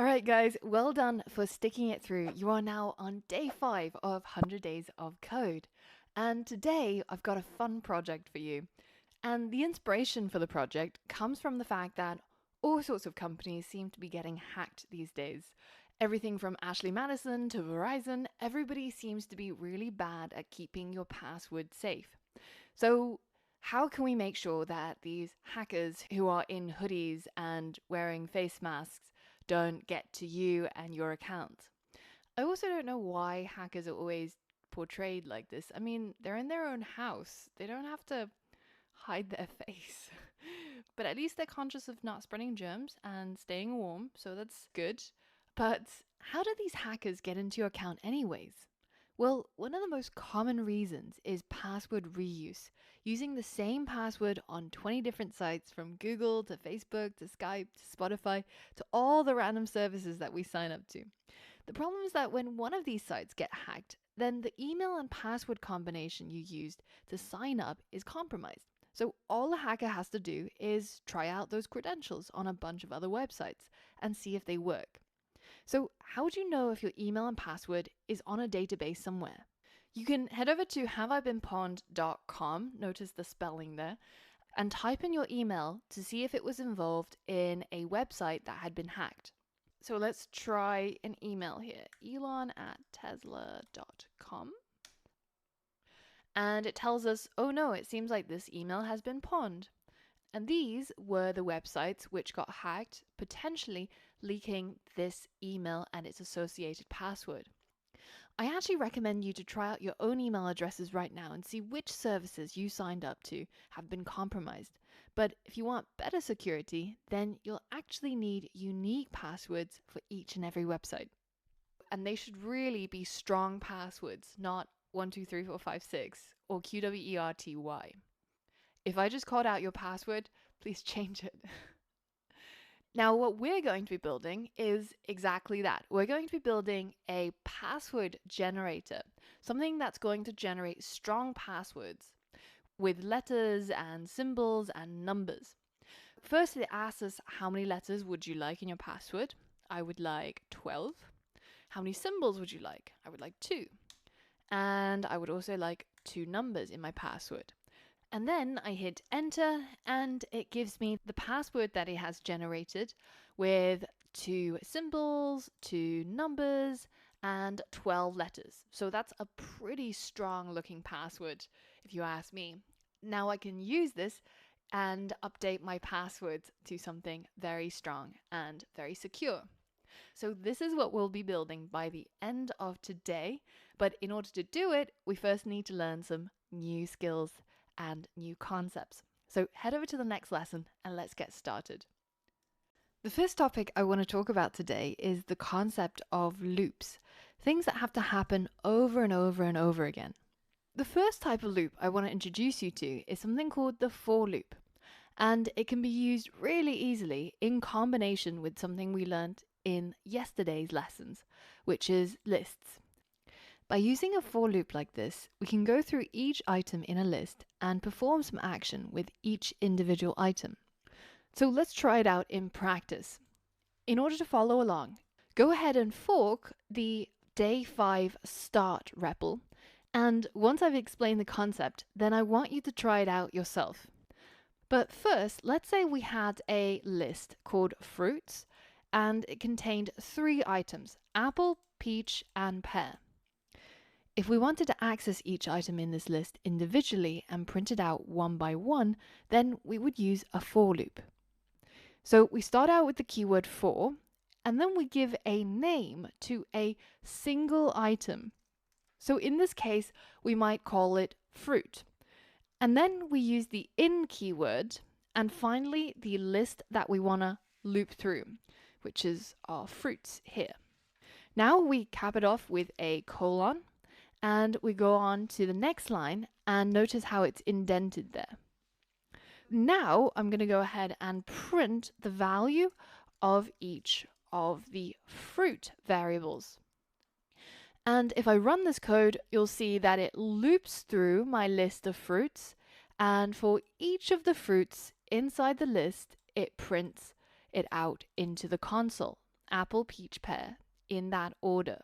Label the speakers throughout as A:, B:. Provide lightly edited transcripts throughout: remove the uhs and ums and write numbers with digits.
A: All right, guys, well done for sticking it through. You are now on day 5 of 100 Days of Code. And today I've got a fun project for you. And the inspiration for the project comes from the fact that all sorts of companies seem to be getting hacked these days. Everything from Ashley Madison to Verizon, everybody seems to be really bad at keeping your password safe. So, how can we make sure that these hackers who are in hoodies and wearing face masks don't get to you and your account? I also don't know why hackers are always portrayed like this. I mean, they're in their own house, they don't have to hide their face. But at least they're conscious of not spreading germs and staying warm, so that's good. But how do these hackers get into your account, anyways? Well, one of the most common reasons is password reuse, using the same password on 20 different sites from Google to Facebook to Skype to Spotify to all the random services that we sign up to. The problem is that when one of these sites get hacked, then the email and password combination you used to sign up is compromised. So all a hacker has to do is try out those credentials on a bunch of other websites and see if they work. So how would you know if your email and password is on a database somewhere? You can head over to haveibeenpwned.com, notice the spelling there, and type in your email to see if it was involved in a website that had been hacked. So let's try an email here, elon@tesla.com. And it tells us, oh no, it seems like this email has been pawned. And these were the websites which got hacked, potentially leaking this email and its associated password. I actually recommend you to try out your own email addresses right now and see which services you signed up to have been compromised. But if you want better security, then you'll actually need unique passwords for each and every website. And they should really be strong passwords, not 123456 or QWERTY. If I just called out your password, please change it. Now, what we're going to be building is exactly that. We're going to be building a password generator, something that's going to generate strong passwords with letters and symbols and numbers. First, it asks us how many letters would you like in your password? I would like 12. How many symbols would you like? I would like 2. And I would also like 2 numbers in my password. And then I hit enter and it gives me the password that it has generated with 2 symbols, 2 numbers, and 12 letters. So that's a pretty strong looking password, if you ask me. Now I can use this and update my passwords to something very strong and very secure. So this is what we'll be building by the end of today. But in order to do it, we first need to learn some new skills and new concepts. So head over to the next lesson and let's get started. The first topic I want to talk about today is the concept of loops, things that have to happen over and over and over again. The first type of loop I want to introduce you to is something called the for loop, and it can be used really easily in combination with something we learned in yesterday's lessons, which is lists. By using a for loop like this, we can go through each item in a list and perform some action with each individual item. So let's try it out in practice. In order to follow along, go ahead and fork the day 5 start REPL. And once I've explained the concept, then I want you to try it out yourself. But first, let's say we had a list called fruits, and it contained 3 items, apple, peach, and pear. If we wanted to access each item in this list individually and print it out one by one, then we would use a for loop. So we start out with the keyword for, and then we give a name to a single item. So in this case, we might call it fruit. And then we use the in keyword, and finally the list that we want to loop through, which is our fruits here. Now we cap it off with a colon, and we go on to the next line and notice how it's indented there. Now I'm going to go ahead and print the value of each of the fruit variables. And if I run this code, you'll see that it loops through my list of fruits, and for each of the fruits inside the list, it prints it out into the console apple, peach, pear in that order.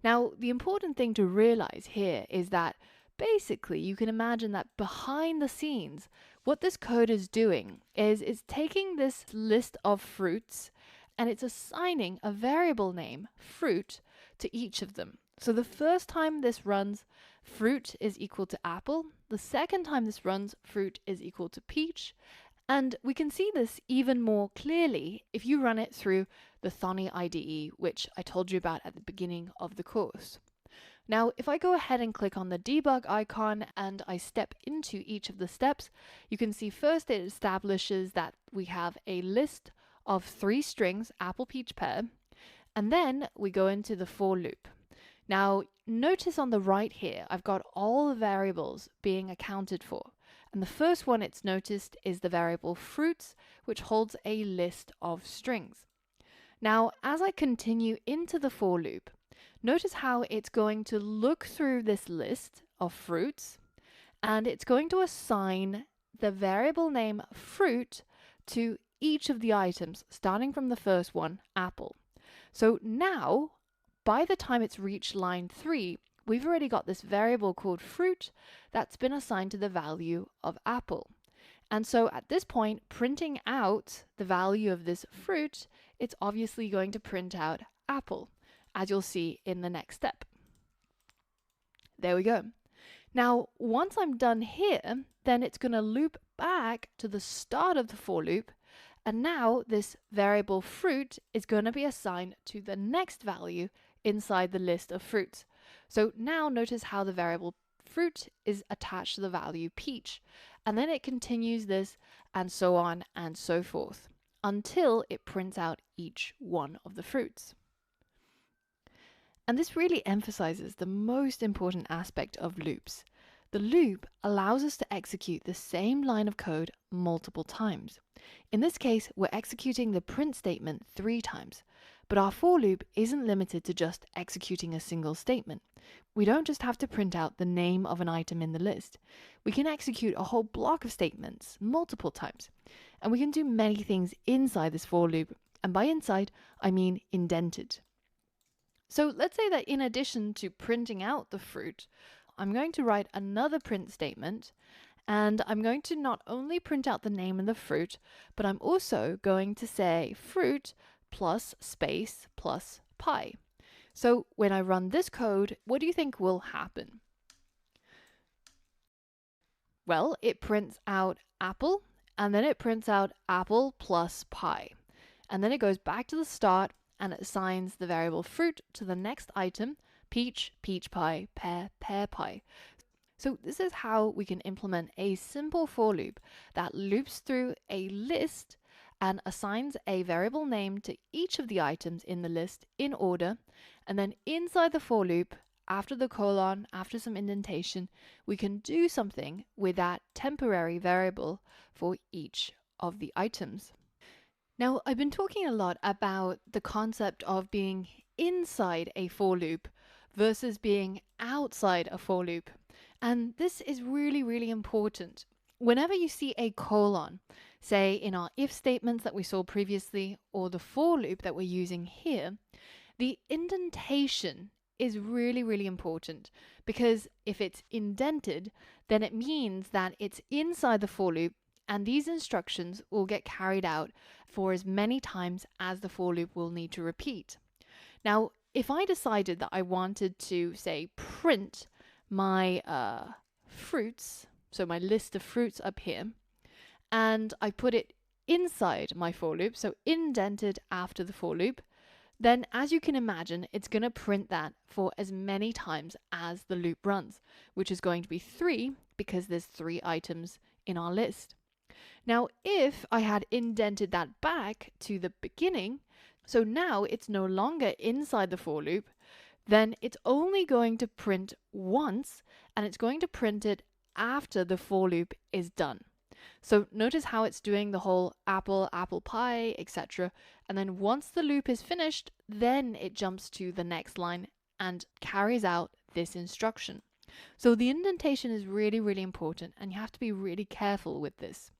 A: Now, the important thing to realize here is that basically you can imagine that behind the scenes, what this code is doing is it's taking this list of fruits and it's assigning a variable name, fruit, to each of them. So the first time this runs, fruit is equal to apple. The second time this runs, fruit is equal to peach. And we can see this even more clearly if you run it through the Thonny IDE, which I told you about at the beginning of the course. Now, if I go ahead and click on the debug icon and I step into each of the steps, you can see first it establishes that we have a list of 3 strings, apple, peach, pear, and then we go into the for loop. Now, notice on the right here, I've got all the variables being accounted for. And the first one it's noticed is the variable fruits, which holds a list of strings. Now, as I continue into the for loop, notice how it's going to look through this list of fruits, and it's going to assign the variable name fruit to each of the items, starting from the first one, apple. So now, by the time it's reached line 3, we've already got this variable called fruit that's been assigned to the value of apple. And so at this point, printing out the value of this fruit, it's obviously going to print out apple, as you'll see in the next step. There we go. Now, once I'm done here, then it's going to loop back to the start of the for loop. And now this variable fruit is going to be assigned to the next value inside the list of fruits. So now notice how the variable fruit is attached to the value peach. And then it continues this and so on and so forth until it prints out each one of the fruits. And this really emphasizes the most important aspect of loops. The loop allows us to execute the same line of code multiple times. In this case, we're executing the print statement 3 times, but our for loop isn't limited to just executing a single statement. We don't just have to print out the name of an item in the list. We can execute a whole block of statements multiple times, and we can do many things inside this for loop, and by inside, I mean indented. So let's say that in addition to printing out the fruit, I'm going to write another print statement, and I'm going to not only print out the name of the fruit, but I'm also going to say fruit plus space plus pi. So when I run this code, what do you think will happen? Well, it prints out apple, and then it prints out apple plus pi. And then it goes back to the start and it assigns the variable fruit to the next item, peach, peach pie, pear, pear pie. So this is how we can implement a simple for loop that loops through a list and assigns a variable name to each of the items in the list in order. And then inside the for loop, after the colon, after some indentation, we can do something with that temporary variable for each of the items. Now, I've been talking a lot about the concept of being inside a for loop versus being outside a for loop. And this is really, really important. Whenever you see a colon, say in our if statements that we saw previously or the for loop that we're using here, the indentation is really, really important, because if it's indented, then it means that it's inside the for loop and these instructions will get carried out for as many times as the for loop will need to repeat. Now, if I decided that I wanted to, say, print my fruits, so my list of fruits up here, and I put it inside my for loop, so indented after the for loop, then as you can imagine, it's going to print that for as many times as the loop runs, which is going to be 3 because there's 3 items in our list. Now, if I had indented that back to the beginning, so now it's no longer inside the for loop, then it's only going to print once, and it's going to print it after the for loop is done. So notice how it's doing the whole apple, apple pie, etc. And then once the loop is finished, then it jumps to the next line and carries out this instruction. So the indentation is really, really important, and you have to be really careful with this.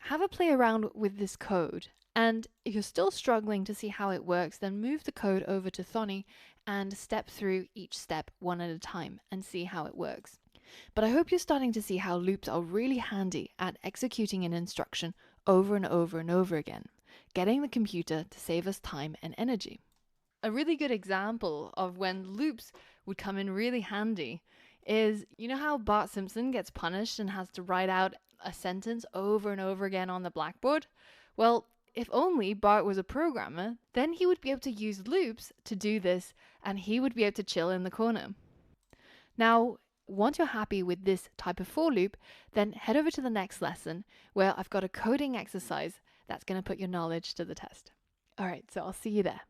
A: Have a play around with this code And if you're still struggling to see how it works, then move the code over to Thonny and step through each step one at a time and see how it works. But I hope you're starting to see how loops are really handy at executing an instruction over and over and over again, getting the computer to save us time and energy. A really good example of when loops would come in really handy is, you know how Bart Simpson gets punished and has to write out a sentence over and over again on the blackboard? Well, if only Bart was a programmer, then he would be able to use loops to do this, and he would be able to chill in the corner. Now, once you're happy with this type of for loop, then head over to the next lesson where I've got a coding exercise that's going to put your knowledge to the test. All right, so I'll see you there.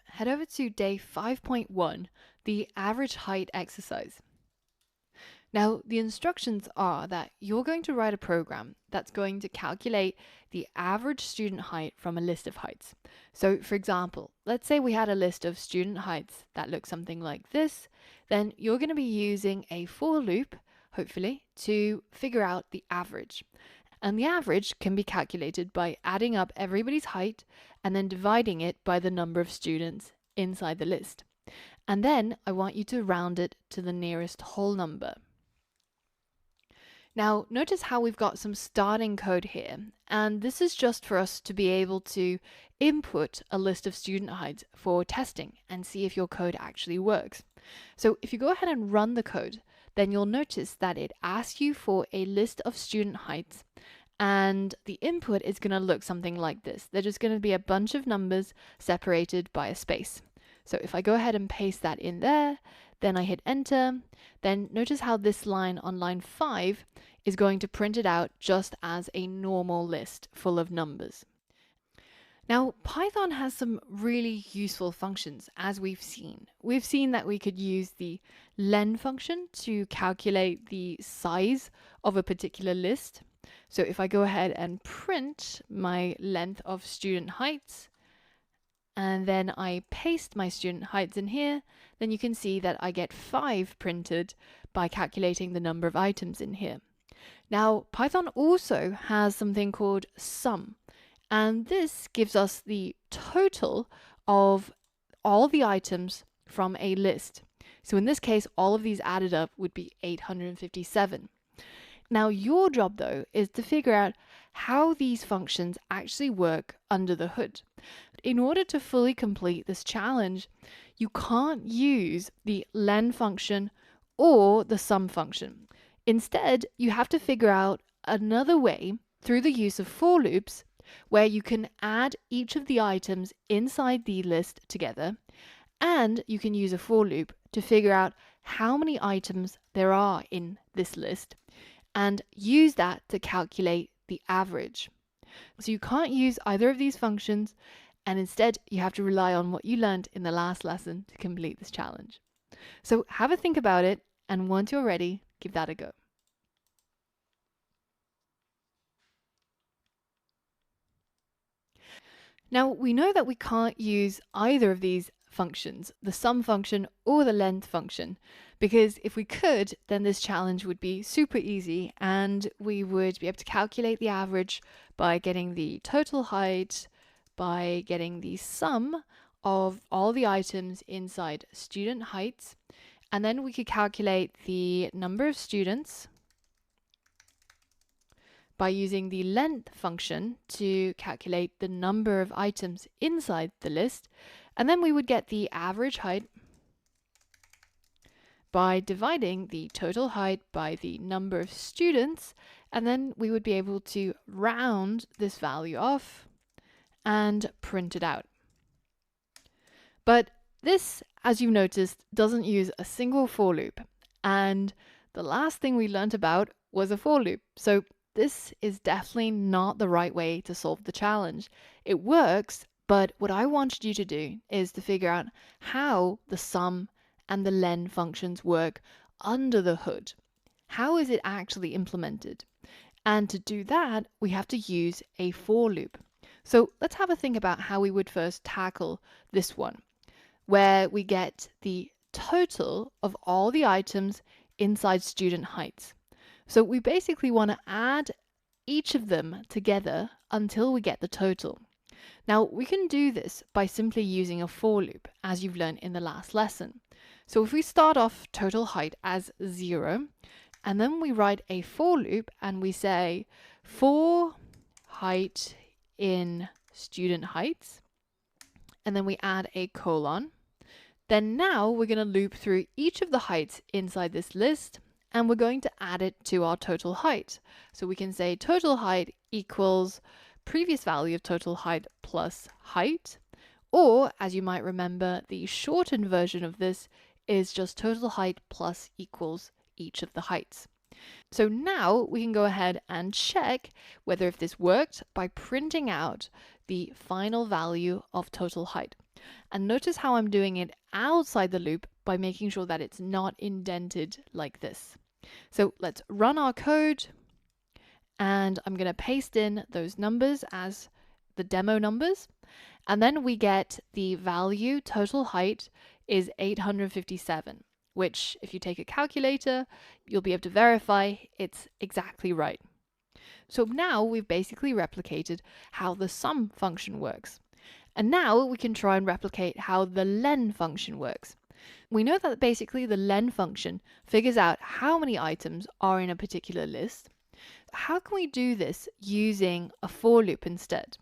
A: Head over to day 5.1, the average height exercise. Now, the instructions are that you're going to write a program that's going to calculate the average student height from a list of heights. So, for example, let's say we had a list of student heights that looks something like this. Then you're going to be using a for loop, hopefully, to figure out the average. And the average can be calculated by adding up everybody's height and then dividing it by the number of students inside the list. And then I want you to round it to the nearest whole number. Now, notice how we've got some starting code here, and this is just for us to be able to input a list of student heights for testing and see if your code actually works. So if you go ahead and run the code, then you'll notice that it asks you for a list of student heights, and the input is going to look something like this. They're just going to be a bunch of numbers separated by a space. So if I go ahead and paste that in there, then I hit enter, then notice how this line on line 5 is going to print it out just as a normal list full of numbers. Now, Python has some really useful functions, as we've seen. We've seen that we could use the len function to calculate the size of a particular list. So if I go ahead and print my length of student heights, and then I paste my student heights in here, then you can see that I get 5 printed by calculating the number of items in here. Now, Python also has something called sum, and this gives us the total of all the items from a list. So in this case, all of these added up would be 857. Now, your job, though, is to figure out how these functions actually work under the hood. In order to fully complete this challenge, you can't use the len function or the sum function. Instead, you have to figure out another way through the use of for loops where you can add each of the items inside the list together, and you can use a for loop to figure out how many items there are in this list and use that to calculate the average. So you can't use either of these functions, and instead you have to rely on what you learned in the last lesson to complete this challenge. So have a think about it, and once you're ready, give that a go. Now, we know that we can't use either of these functions, the sum function or the length function, because if we could, then this challenge would be super easy and we would be able to calculate the average by getting the total height, by getting the sum of all the items inside student heights, and then we could calculate the number of students by using the length function to calculate the number of items inside the list, and then we would get the average height by dividing the total height by the number of students, and then we would be able to round this value off and print it out. But this, as you've noticed, doesn't use a single for loop, and the last thing we learnt about was a for loop. So this is definitely not the right way to solve the challenge. It works, but what I wanted you to do is to figure out how the sum and the len functions work under the hood. How is it actually implemented? And to do that, we have to use a for loop. So let's have a think about how we would first tackle this one, where we get the total of all the items inside student heights. So we basically want to add each of them together until we get the total. Now, we can do this by simply using a for loop, as you've learned in the last lesson. So if we start off total height as 0, and then we write a for loop and we say for height in student heights, and then we add a colon, then now we're going to loop through each of the heights inside this list, and we're going to add it to our total height. So we can say total height equals previous value of total height plus height, or as you might remember, the shortened version of this is just total height plus equals each of the heights. So now we can go ahead and check whether if this worked by printing out the final value of total height. And notice how I'm doing it outside the loop by making sure that it's not indented like this. So let's run our code, and I'm going to paste in those numbers as the demo numbers, and then we get the value total height is 857, which if you take a calculator, you'll be able to verify it's exactly right. So now we've basically replicated how the sum function works. And now we can try and replicate how the len function works. We know that basically the len function figures out how many items are in a particular list. How can we do this using a for loop instead?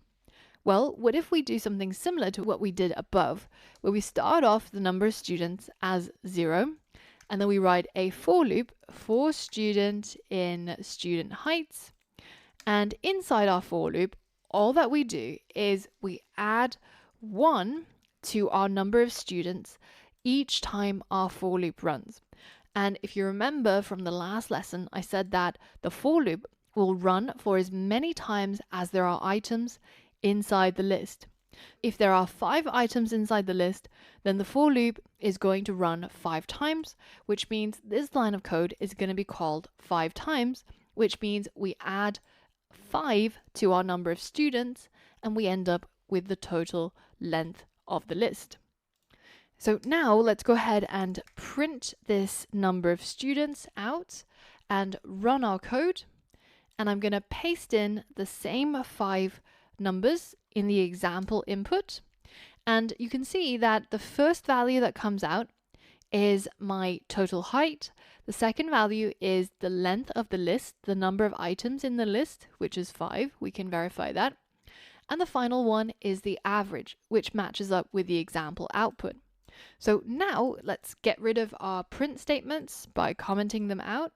A: Well, what if we do something similar to what we did above, where we start off the number of students as 0, and then we write a for loop for student in student heights, and inside our for loop, all that we do is we add 1 to our number of students each time our for loop runs. And if you remember from the last lesson, I said that the for loop will run for as many times as there are items inside the list. If there are 5 items inside the list, then the for loop is going to run 5 times, which means this line of code is going to be called 5 times, which means we add 5 to our number of students, and we end up with the total length of the list. So now let's go ahead and print this number of students out and run our code. And I'm going to paste in the same 5 numbers in the example input. And you can see that the first value that comes out is my total height. The second value is the length of the list, the number of items in the list, which is 5. We can verify that. And the final one is the average, which matches up with the example output. So now let's get rid of our print statements by commenting them out.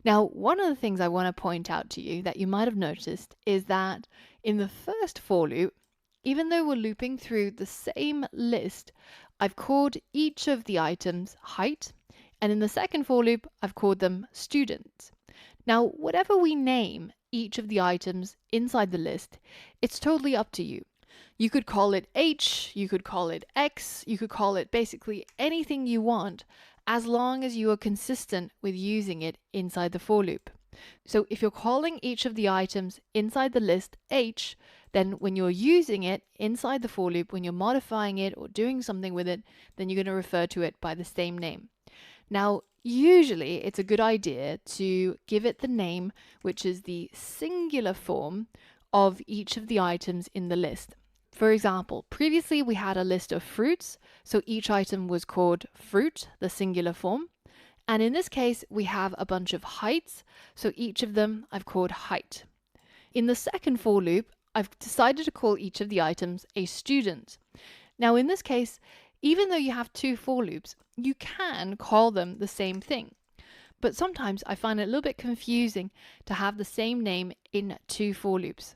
A: Now, one of the things I want to point out to you that you might have noticed is that in the first for loop, even though we're looping through the same list, I've called each of the items height, and in the second for loop, I've called them students. Now, whatever we name each of the items inside the list, it's totally up to you. You could call it H, you could call it X, you could call it basically anything you want, as long as you are consistent with using it inside the for loop. So if you're calling each of the items inside the list H, then when you're using it inside the for loop, when you're modifying it or doing something with it, then you're going to refer to it by the same name. Now, usually it's a good idea to give it the name which is the singular form of each of the items in the list. For example, previously we had a list of fruits, so each item was called fruit, the singular form. And in this case, we have a bunch of heights, so each of them I've called height. In the second for loop, I've decided to call each of the items a student. Now in this case, even though you have 2 for loops, you can call them the same thing. But sometimes I find it a little bit confusing to have the same name in 2 for loops.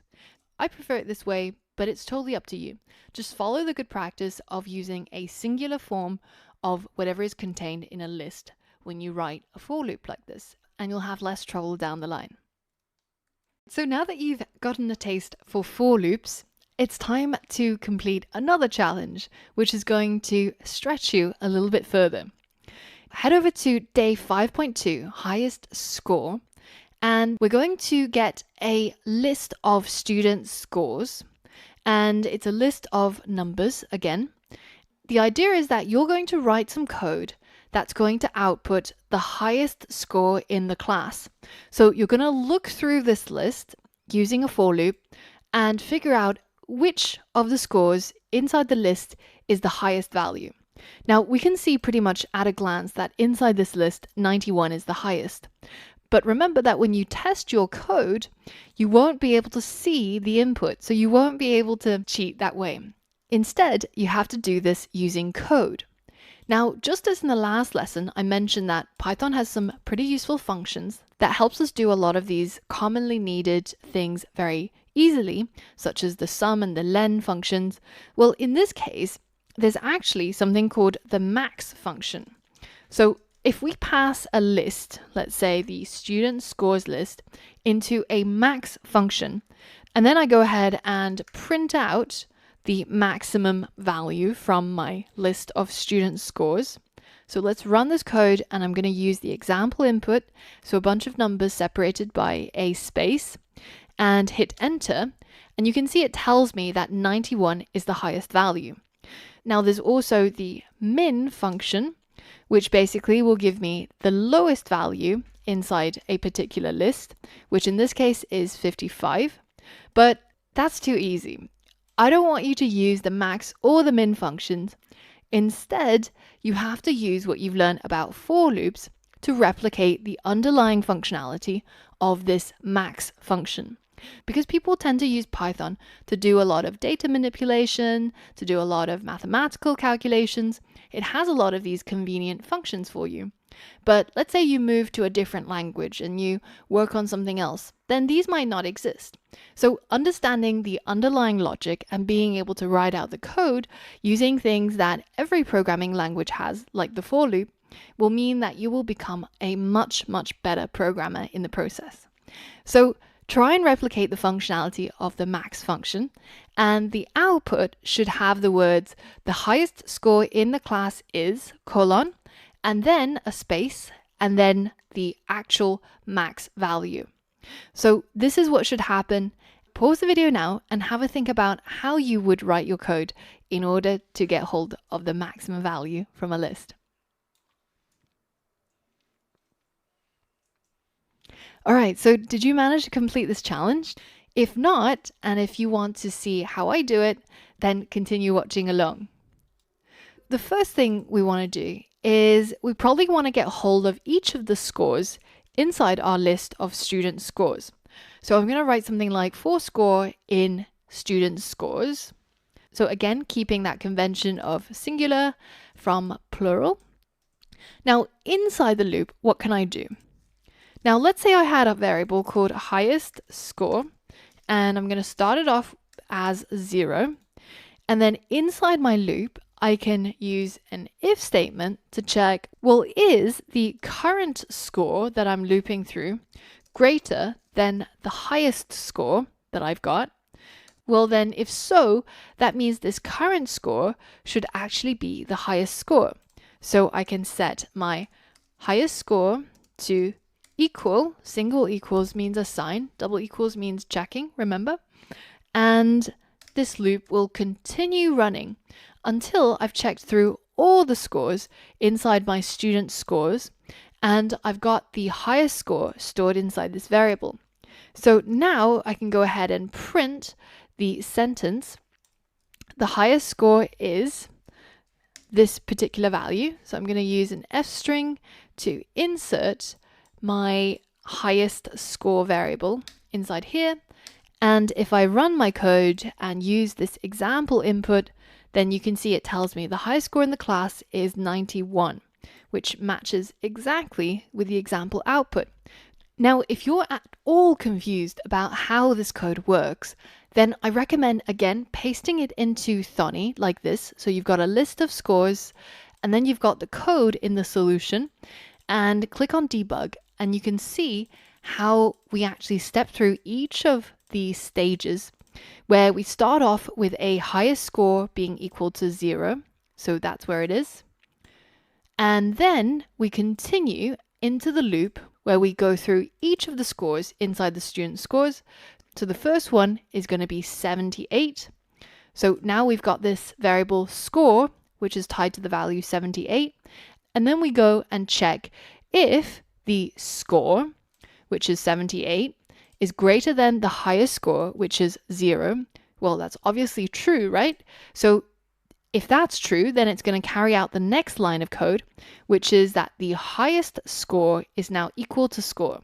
A: I prefer it this way, but it's totally up to you. Just follow the good practice of using a singular form of whatever is contained in a list when you write a for loop like this, and you'll have less trouble down the line. So now that you've gotten a taste for for loops, it's time to complete another challenge, which is going to stretch you a little bit further. Head over to day 5.2, highest score, and we're going to get a list of student scores, and it's a list of numbers again. The idea is that you're going to write some code that's going to output the highest score in the class. So you're going to look through this list using a for loop, and figure out which of the scores inside the list is the highest value. Now, we can see pretty much at a glance that inside this list, 91 is the highest. But remember that when you test your code, you won't be able to see the input, so you won't be able to cheat that way. Instead, you have to do this using code. Now, just as in the last lesson, I mentioned that Python has some pretty useful functions that helps us do a lot of these commonly needed things very easily, such as the sum and the len functions. Well, in this case, there's actually something called the max function. So if we pass a list, let's say the student scores list, into a max function, and then I go ahead and print out the maximum value from my list of student scores. So let's run this code, and I'm going to use the example input, so a bunch of numbers separated by a space, and hit enter, and you can see it tells me that 91 is the highest value. Now there's also the min function, which basically will give me the lowest value inside a particular list, which in this case is 55, but that's too easy. I don't want you to use the max or the min functions. Instead, you have to use what you've learned about for loops to replicate the underlying functionality of this max function. Because people tend to use Python to do a lot of data manipulation, to do a lot of mathematical calculations. It has a lot of these convenient functions for you. But let's say you move to a different language and you work on something else, then these might not exist. So understanding the underlying logic and being able to write out the code using things that every programming language has, like the for loop, will mean that you will become a much, much better programmer in the process. So try and replicate the functionality of the max function, and the output should have the words the highest score in the class is, colon, and then a space, and then the actual max value. So this is what should happen. Pause the video now and have a think about how you would write your code in order to get hold of the maximum value from a list. All right, so did you manage to complete this challenge? If not, and if you want to see how I do it, then continue watching along. The first thing we want to do is we probably want to get hold of each of the scores inside our list of student scores. So I'm going to write something like for score in student scores. So again, keeping that convention of singular from plural. Now inside the loop, what can I do? Now let's say I had a variable called highest score, and I'm going to start it off as 0. And then inside my loop, I can use an if statement to check, well, is the current score that I'm looping through greater than the highest score that I've got? Well, then if so, that means this current score should actually be the highest score. So I can set my highest score to equal, single equals means a sign, double equals means checking, remember? And this loop will continue running until I've checked through all the scores inside my student scores, and I've got the highest score stored inside this variable. So now I can go ahead and print the sentence. The highest score is this particular value. So I'm going to use an f string to insert my highest score variable inside here. And if I run my code and use this example input, then you can see it tells me the highest score in the class is 91, which matches exactly with the example output. Now, if you're at all confused about how this code works, then I recommend, again, pasting it into Thonny like this. So you've got a list of scores, and then you've got the code in the solution, and click on debug, and you can see how we actually step through each of these stages, where we start off with a highest score being equal to 0. So that's where it is. And then we continue into the loop where we go through each of the scores inside the student scores. So the first one is going to be 78. So now we've got this variable score, which is tied to the value 78. And then we go and check if the score, which is 78, is greater than the highest score, which is 0. Well, that's obviously true, right? So if that's true, then it's going to carry out the next line of code, which is that the highest score is now equal to score.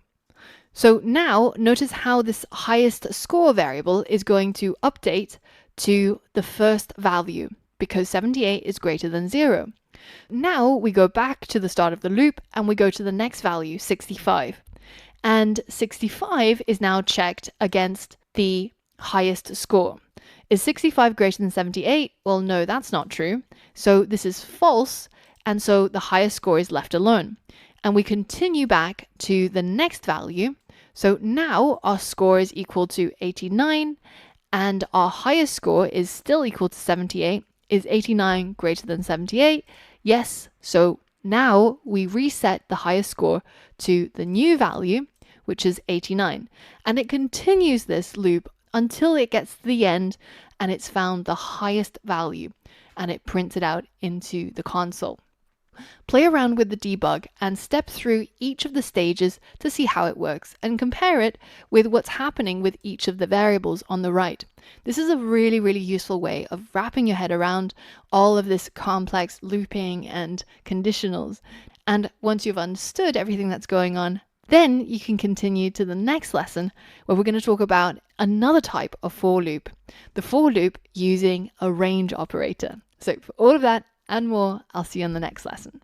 A: So now notice how this highest score variable is going to update to the first value because 78 is greater than 0. Now we go back to the start of the loop and we go to the next value, 65. And 65 is now checked against the highest score. Is 65 greater than 78? Well, no, that's not true. So this is false, and so the highest score is left alone. And we continue back to the next value. So now our score is equal to 89, and our highest score is still equal to 78. Is 89 greater than 78? Yes. So now we reset the highest score to the new value, which is 89. And it continues this loop until it gets to the end and it's found the highest value and it prints it out into the console. Play around with the debug and step through each of the stages to see how it works and compare it with what's happening with each of the variables on the right. This is a really, really useful way of wrapping your head around all of this complex looping and conditionals. And once you've understood everything that's going on, then you can continue to the next lesson where we're going to talk about another type of for loop, the for loop using a range operator. So for all of that and more, I'll see you on the next lesson.